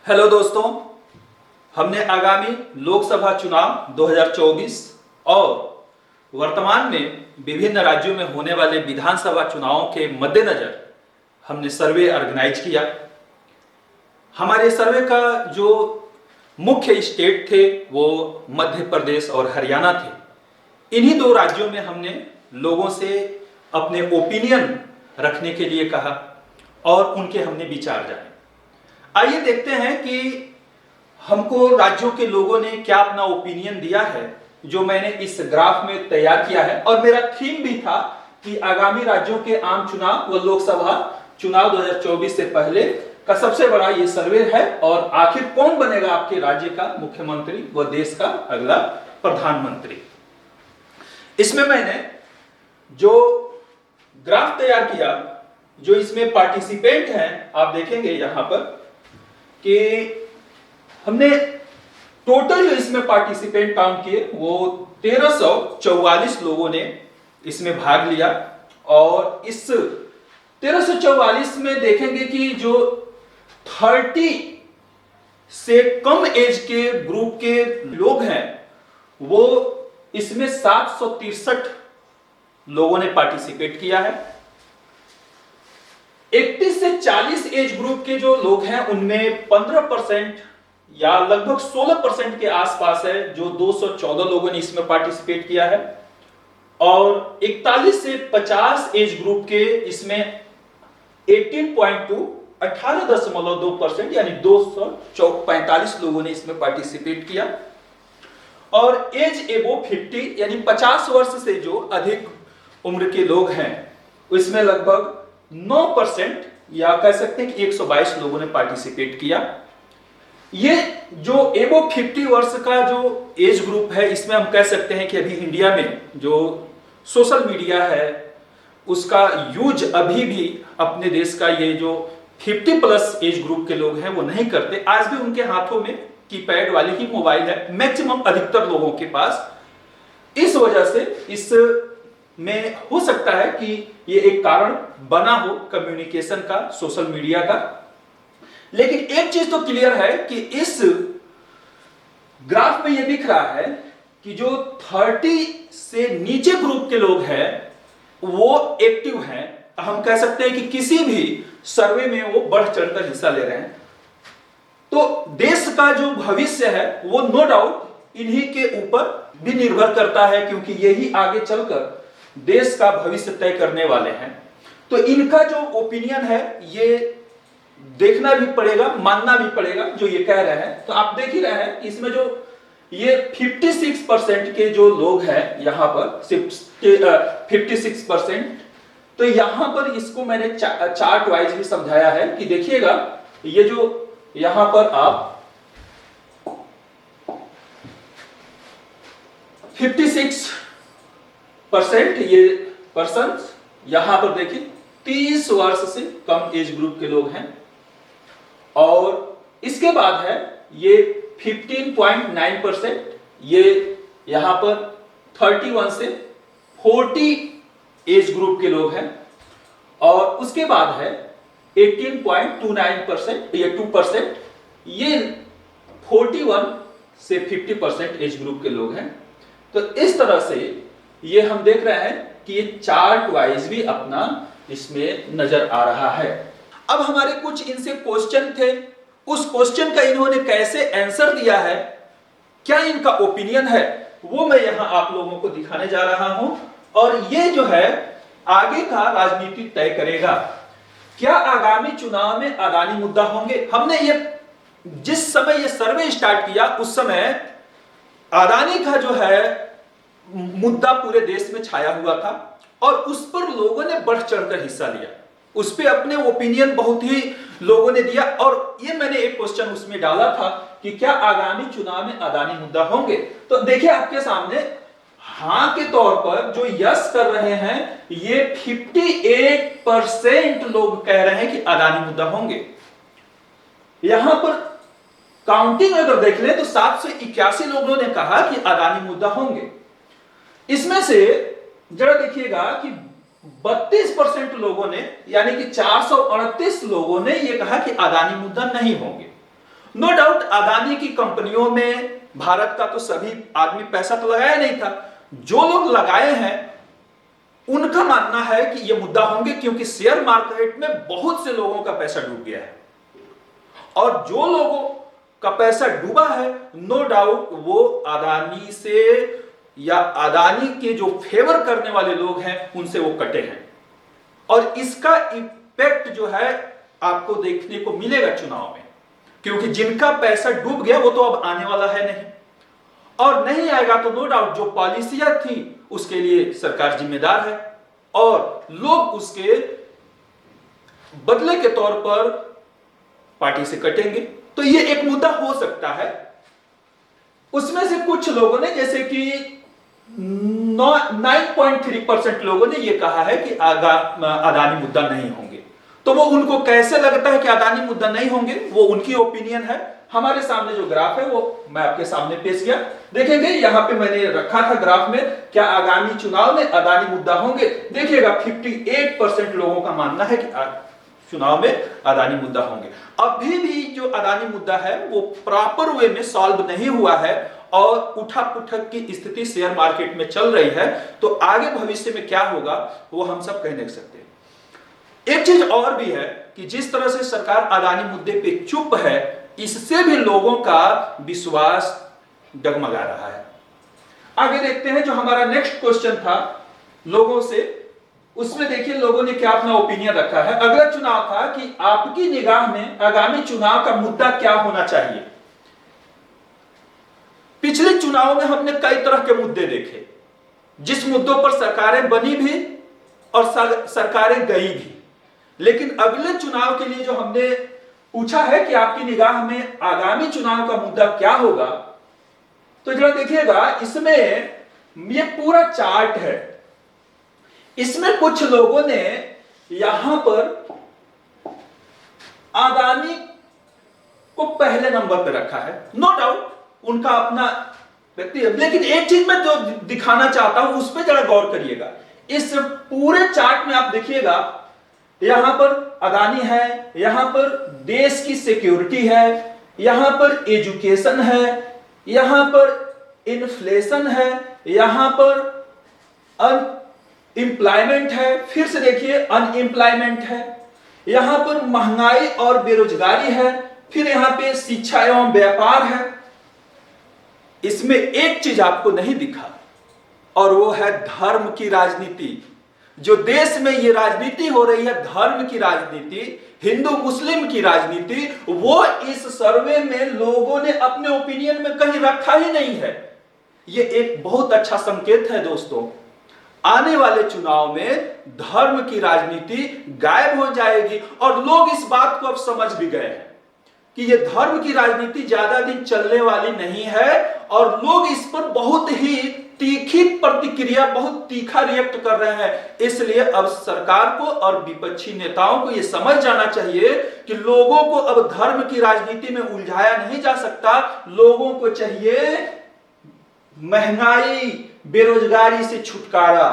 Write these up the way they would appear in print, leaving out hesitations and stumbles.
Hello दोस्तों, हमने आगामी लोकसभा चुनाव 2024 और वर्तमान में विभिन्न राज्यों में होने वाले विधानसभा चुनावों के मद्देनजर हमने सर्वे ऑर्गेनाइज किया। हमारे सर्वे का जो मुख्य स्टेट थे वो मध्य प्रदेश और हरियाणा थे। इन्हीं दो राज्यों में हमने लोगों से अपने ओपिनियन रखने के लिए कहा और उनके हमने विचार जाने। आइए देखते हैं कि हमको राज्यों के लोगों ने क्या अपना ओपिनियन दिया है, जो मैंने इस ग्राफ में तैयार किया है। और मेरा थीम भी था कि आगामी राज्यों के आम चुनाव व लोकसभा चुनाव 2024 से पहले का सबसे बड़ा ये सर्वे है और आखिर कौन बनेगा आपके राज्य का मुख्यमंत्री व देश का अगला प्रधानमंत्री। इसमें मैंने जो ग्राफ तैयार किया, जो इसमें पार्टिसिपेंट हैं, आप देखेंगे यहां पर कि हमने टोटल जो इसमें पार्टिसिपेंट काउंट किए वो 1344 लोगों ने इसमें भाग लिया। और इस 1344 में देखेंगे कि जो 30 से कम एज के ग्रुप के लोग हैं वो इसमें 763 लोगों ने पार्टिसिपेट किया है। 31 से 40 एज ग्रुप के जो लोग हैं उनमें 15% या लगभग 16% के आसपास है, जो 214 लोगों ने इसमें पार्टिसिपेट किया है। और 41 से 50 एज ग्रुप के इसमें 18.2% यानी 245 लोगों ने इसमें पार्टिसिपेट किया। और एज एबो 50 यानी 50 वर्ष से जो अधिक उम्र के लोग हैं इसमें लगभग 9% या कह सकते हैं कि 122 लोगों ने पार्टिसिपेट किया। ये जो एबो 50 वर्ष का जो एज ग्रुप है, इसमें हम कह सकते हैं कि अभी इंडिया में जो सोशल मीडिया है उसका यूज अभी भी अपने देश का ये जो 50 प्लस एज ग्रुप के लोग हैं वो नहीं करते। आज भी उनके हाथों में कीपैड वाली ही मोबाइल है, मैक्सिमम अधिकतर लोगों के पास। इस वजह से इस में हो सकता है कि ये एक कारण बना हो कम्युनिकेशन का, सोशल मीडिया का। लेकिन एक चीज तो क्लियर है कि इस ग्राफ में ये दिख रहा है कि जो 30 से नीचे ग्रुप के लोग हैं वो एक्टिव हैं। हम कह सकते हैं कि किसी भी सर्वे में वो बढ़ चढ़कर हिस्सा ले रहे हैं। तो देश का जो भविष्य है वो नो डाउट इन्हीं के ऊपर भी निर्भर करता है, क्योंकि यही आगे चलकर देश का भविष्य तय करने वाले हैं। तो इनका जो ओपिनियन है ये देखना भी पड़ेगा, मानना भी पड़ेगा जो ये कह रहे हैं। तो आप देख ही रहे हैं इसमें जो ये 56% के जो लोग हैं यहां पर 56%। तो यहां पर इसको मैंने चार्ट वाइज भी समझाया है कि देखिएगा ये जो यहां पर आप 56% ये पर्सन यहां पर देखिए 30 वर्ष से कम एज ग्रुप के लोग हैं। और इसके बाद है ये 15.9%, ये यहां पर 31 से 40 एज ग्रुप के लोग हैं। और उसके बाद है 18.29%, ये 2%, ये 41 से 50% एज ग्रुप के लोग हैं। तो इस तरह से ये हम देख रहे हैं कि ये चार्ट वाइज भी अपना इसमें नजर आ रहा है। अब हमारे कुछ इनसे क्वेश्चन थे, उस क्वेश्चन का इन्होंने कैसे आंसर दिया है, क्या इनका ओपिनियन है, वो मैं यहां आप लोगों को दिखाने जा रहा हूं। और ये जो है आगे का राजनीति तय करेगा। क्या आगामी चुनाव में अदानी मुद्दा होंगे? हमने ये जिस समय ये सर्वे स्टार्ट किया उस समय अदानी का जो है मुद्दा पूरे देश में छाया हुआ था और उस पर लोगों ने बढ़ चढ़कर हिस्सा लिया, उस पर अपने ओपिनियन बहुत ही लोगों ने दिया। और ये मैंने एक क्वेश्चन उसमें डाला था कि क्या आगामी चुनाव में अदानी मुद्दा होंगे। तो देखिए आपके सामने हां के तौर पर जो यस कर रहे हैं ये 58% लोग कह रहे हैं कि अदानी मुद्दा होंगे। यहां पर काउंटिंग अगर देख लें तो 781 लोगों ने कहा कि अदानी मुद्दा होंगे। इसमें से जरा देखिएगा कि 32% लोगों ने यानी कि 438 लोगों ने यह कहा कि अदानी मुद्दा नहीं होंगे। नो डाउट अदानी की कंपनियों में भारत का तो सभी आदमी पैसा तो लगाया नहीं था, जो लोग लगाए हैं उनका मानना है कि ये मुद्दा होंगे, क्योंकि शेयर मार्केट में बहुत से लोगों का पैसा डूब गया है और जो लोगों का पैसा डूबा है नो डाउट वो अदानी से या अदानी के जो फेवर करने वाले लोग हैं उनसे वो कटे हैं और इसका इफेक्ट जो है आपको देखने को मिलेगा चुनाव में, क्योंकि जिनका पैसा डूब गया वो तो अब आने वाला है नहीं और नहीं आएगा तो नो डाउट जो पॉलिसियां थी उसके लिए सरकार जिम्मेदार है और लोग उसके बदले के तौर पर पार्टी से कटेंगे। तो ये एक मुद्दा हो सकता है। उसमें से कुछ लोगों ने, जैसे कि 9.3% लोगों ने यह कहा है कि अदानी मुद्दा नहीं होंगे। तो वो उनको कैसे लगता है कि अदानी मुद्दा नहीं होंगे, वो उनकी ओपिनियन है। हमारे सामने जो ग्राफ है वो मैं आपके सामने पेश किया, देखेंगे यहां पे मैंने रखा था ग्राफ में, क्या आगामी चुनाव में अदानी मुद्दा होंगे। देखिएगा 58% लोगों का मानना है कि चुनाव में अदानी मुद्दा होंगे। अभी भी जो अदानी मुद्दा है वो प्रॉपर वे में सॉल्व नहीं हुआ है और उठा पुठक की स्थिति शेयर मार्केट में चल रही है। तो आगे भविष्य में क्या होगा वो हम सब कह नहीं सकते। एक चीज और भी है कि जिस तरह से सरकार अदानी मुद्दे पे चुप है, इससे भी लोगों का विश्वास डगमगा रहा है। आगे देखते हैं जो हमारा नेक्स्ट क्वेश्चन था लोगों से, उसमें देखिए लोगों ने क्या अपना ओपिनियन रखा है। अगला चुनाव था कि आपकी निगाह में आगामी चुनाव का मुद्दा क्या होना चाहिए। पिछले चुनाव में हमने कई तरह के मुद्दे देखे, जिस मुद्दों पर सरकारें बनी भी और सरकारें गई भी। लेकिन अगले चुनाव के लिए जो हमने पूछा है कि आपकी निगाह में आगामी चुनाव का मुद्दा क्या होगा, तो जरा देखिएगा इसमें ये पूरा चार्ट है। इसमें कुछ लोगों ने यहां पर अदानी को पहले नंबर पे रखा है। नो डाउट उनका अपना व्यक्ति है, लेकिन एक चीज मैं जो दिखाना चाहता हूं उस पर जरा गौर करिएगा। इस पूरे चार्ट में आप देखिएगा यहां पर अदानी है, यहां पर देश की सिक्योरिटी है, यहां पर एजुकेशन है, यहां पर इन्फ्लेशन है, यहां पर अनएम्प्लॉयमेंट है, फिर से देखिए अनएम्प्लॉयमेंट है, यहां पर महंगाई और बेरोजगारी है, फिर यहां पे शिक्षा एवं व्यापार है। इसमें एक चीज आपको नहीं दिखा और वो है धर्म की राजनीति। जो देश में ये राजनीति हो रही है, धर्म की राजनीति, हिंदू मुस्लिम की राजनीति, वो इस सर्वे में लोगों ने अपने ओपिनियन में कहीं रखा ही नहीं है। ये एक बहुत अच्छा संकेत है दोस्तों। आने वाले चुनाव में धर्म की राजनीति गायब हो जाएगी और लोग इस बात को अब समझ भी गए हैं कि ये धर्म की राजनीति ज्यादा दिन चलने वाली नहीं है और लोग इस पर बहुत ही तीखी प्रतिक्रिया, बहुत तीखा रिएक्ट कर रहे हैं। इसलिए अब सरकार को और विपक्षी नेताओं को यह समझ जाना चाहिए कि लोगों को अब धर्म की राजनीति में उलझाया नहीं जा सकता। लोगों को चाहिए महंगाई, बेरोजगारी से छुटकारा,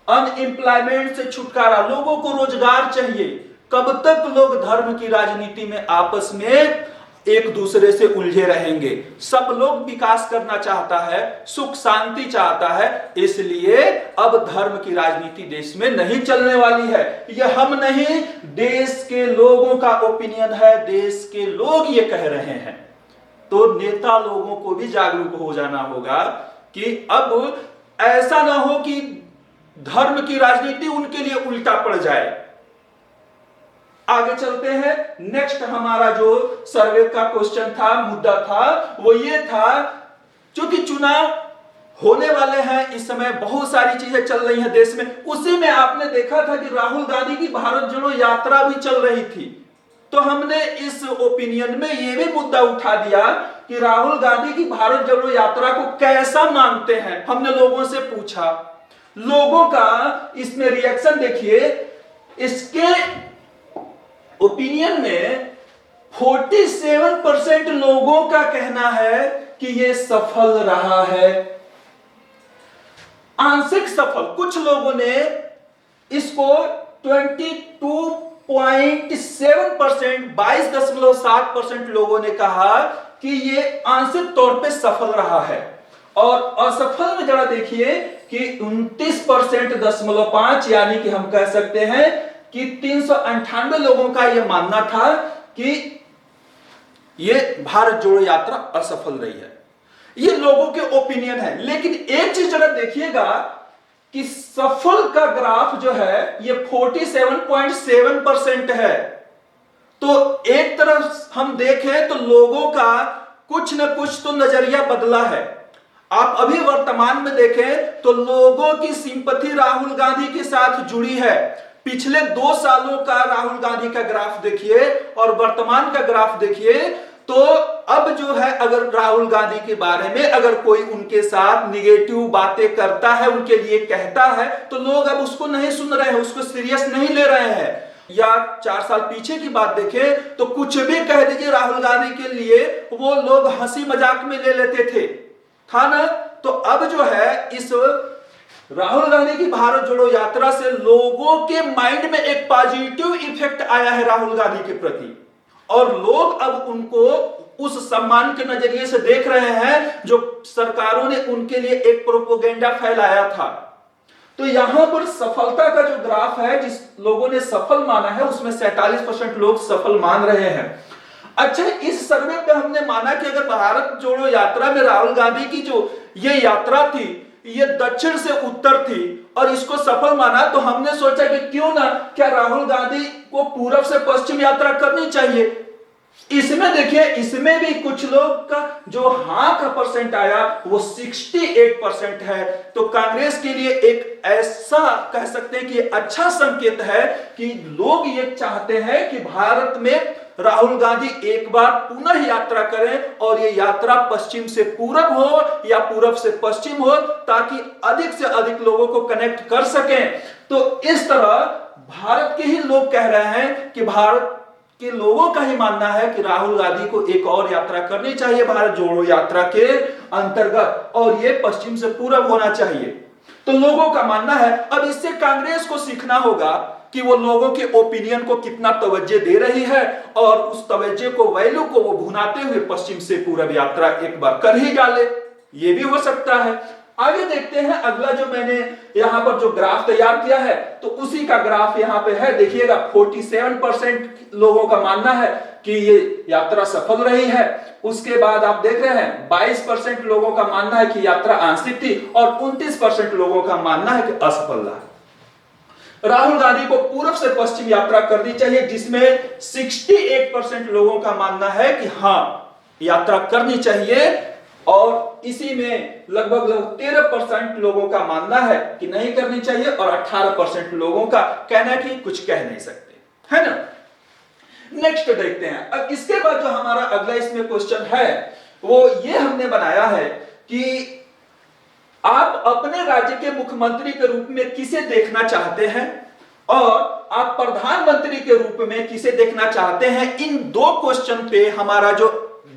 अनएम्प्लॉयमेंट से छुटकारा। लोगों को रोजगार चाहिए। कब तक लोग धर्म की राजनीति में आपस में एक दूसरे से उलझे रहेंगे? सब लोग विकास करना चाहता है, सुख शांति चाहता है। इसलिए अब धर्म की राजनीति देश में नहीं चलने वाली है। यह हम नहीं, देश के लोगों का ओपिनियन है, देश के लोग ये कह रहे हैं। तो नेता लोगों को भी जागरूक हो जाना होगा कि अब ऐसा ना हो कि धर्म की राजनीति उनके लिए उल्टा पड़ जाए। आगे चलते हैं। नेक्स्ट हमारा जो सर्वे का क्वेश्चन था, मुद्दा था, वो ये था, क्योंकि चुनाव होने वाले हैं, इस समय बहुत सारी चीजें चल रही हैं देश में। उसी में आपने देखा था कि राहुल गांधी की भारत जोड़ो यात्रा भी चल रही थी। तो हमने इस ओपिनियन में ये भी मुद्दा उठा दिया कि राहुल गांधी की भारत जोड़ो यात्रा को कैसा मानते हैं। हमने लोगों से पूछा, लोगों का इसमें रिएक्शन देखिए। इसके ओपिनियन में 47% लोगों का कहना है कि यह सफल रहा है, आंशिक सफल। कुछ लोगों ने इसको 22 22.7%, 22.7% लोगों ने कहा कि ये आंशिक तौर पे सफल रहा है। और असफल में जरा देखिए कि 29.5%, यानी कि हम कह सकते हैं कि 398 लोगों का यह मानना था कि ये भारत जोड़ो यात्रा असफल रही है। ये लोगों के ओपिनियन है। लेकिन एक चीज जरा देखिएगा कि सफल का ग्राफ जो है ये 47.7% है। तो एक तरफ हम देखें तो लोगों का कुछ न कुछ तो नजरिया बदला है। आप अभी वर्तमान में देखें तो लोगों की सिंपैथी राहुल गांधी के साथ जुड़ी है। पिछले 2 सालों का राहुल गांधी का ग्राफ देखिए और वर्तमान का ग्राफ देखिए, तो अब जो है अगर राहुल गांधी के बारे में अगर कोई उनके साथ निगेटिव बातें करता है, उनके लिए कहता है, तो लोग अब उसको नहीं सुन रहे हैं, उसको सीरियस नहीं ले रहे हैं। या 4 साल पीछे की बात देखें तो कुछ भी कह दीजिए राहुल गांधी के लिए, वो लोग हंसी मजाक में ले लेते थे, था ना। तो अब जो है इस राहुल गांधी की भारत जोड़ो यात्रा से लोगों के माइंड में एक पॉजिटिव इफेक्ट आया है राहुल गांधी के प्रति, और लोग अब उनको उस सम्मान के नजरिए से देख रहे हैं जो सरकारों ने उनके लिए एक प्रोपोगेंडा फैलाया था। तो यहां पर सफलता का जो ग्राफ है, जिस लोगों ने सफल माना है उसमें 47% लोग सफल मान रहे हैं। अच्छा, इस सर्वे पे हमने माना कि अगर भारत जोड़ो यात्रा में राहुल गांधी की जो ये यात्रा थी ये दक्षिण से उत्तर थी और इसको सफल माना, तो हमने सोचा कि क्यों ना क्या राहुल गांधी को पूरब से पश्चिम यात्रा करनी चाहिए। इसमें देखिए, इसमें भी कुछ लोग का जो हां का परसेंट आया वो 68% है। तो कांग्रेस के लिए एक ऐसा कह सकते हैं कि अच्छा संकेत है कि लोग ये चाहते हैं कि भारत में राहुल गांधी एक बार पुनः यात्रा करें और ये यात्रा पश्चिम से पूरब हो या पूरब से पश्चिम हो, ताकि अधिक से अधिक लोगों को कनेक्ट कर सकें। तो इस तरह भारत के ही लोग कह रहे हैं कि भारत के लोगों का ही मानना है कि राहुल गांधी को एक और यात्रा करनी चाहिए भारत जोड़ो यात्रा के अंतर्गत, और ये पश्चिम से पूरब होना चाहिए। तो लोगों का मानना है। अब इससे कांग्रेस को सीखना होगा कि वो लोगों के ओपिनियन को कितना तवज्जो दे रही है, और उस तवज्जो को, वैल्यू को वो भुनाते हुए पश्चिम से पूरब यात्रा एक बार कर ही डाले। ये भी हो सकता है। आगे देखते हैं, अगला जो मैंने यहां पर जो ग्राफ तैयार किया है तो उसी का ग्राफ यहां पे है। देखिएगा 47% लोगों का मानना है कि ये यात्रा सफल रही है। उसके बाद आप देख रहे हैं 22% लोगों का मानना है कि यात्रा आंशिक थी और 29% लोगों का मानना है कि असफल रहा। राहुल गांधी को पूर्व से पश्चिम यात्रा करनी चाहिए, जिसमें 68% लोगों का मानना है कि हां यात्रा करनी चाहिए, और इसी में लगभग 13% लोगों का मानना है कि नहीं करनी चाहिए, और 18% लोगों का कहना है कि कुछ कह नहीं सकते, है ना। नेक्स्ट देखते हैं। अब इसके बाद जो हमारा अगला इसमें क्वेश्चन है वो ये हमने बनाया है कि आप अपने राज्य के मुख्यमंत्री के रूप में किसे देखना चाहते हैं और आप प्रधानमंत्री के रूप में किसे देखना चाहते हैं। इन 2 क्वेश्चन पे हमारा जो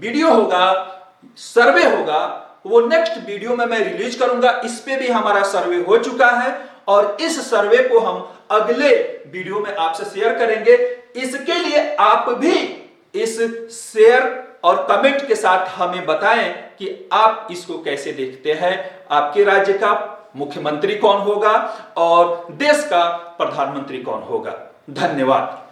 वीडियो होगा, सर्वे होगा, वो नेक्स्ट वीडियो में मैं रिलीज करूंगा। इस पे भी हमारा सर्वे हो चुका है और इस सर्वे को हम अगले वीडियो में आपसे शेयर करेंगे। इसके लिए आप भी इस शेयर और कमेंट के साथ हमें बताएं कि आप इसको कैसे देखते हैं। आपके राज्य का मुख्यमंत्री कौन होगा और देश का प्रधानमंत्री कौन होगा। धन्यवाद।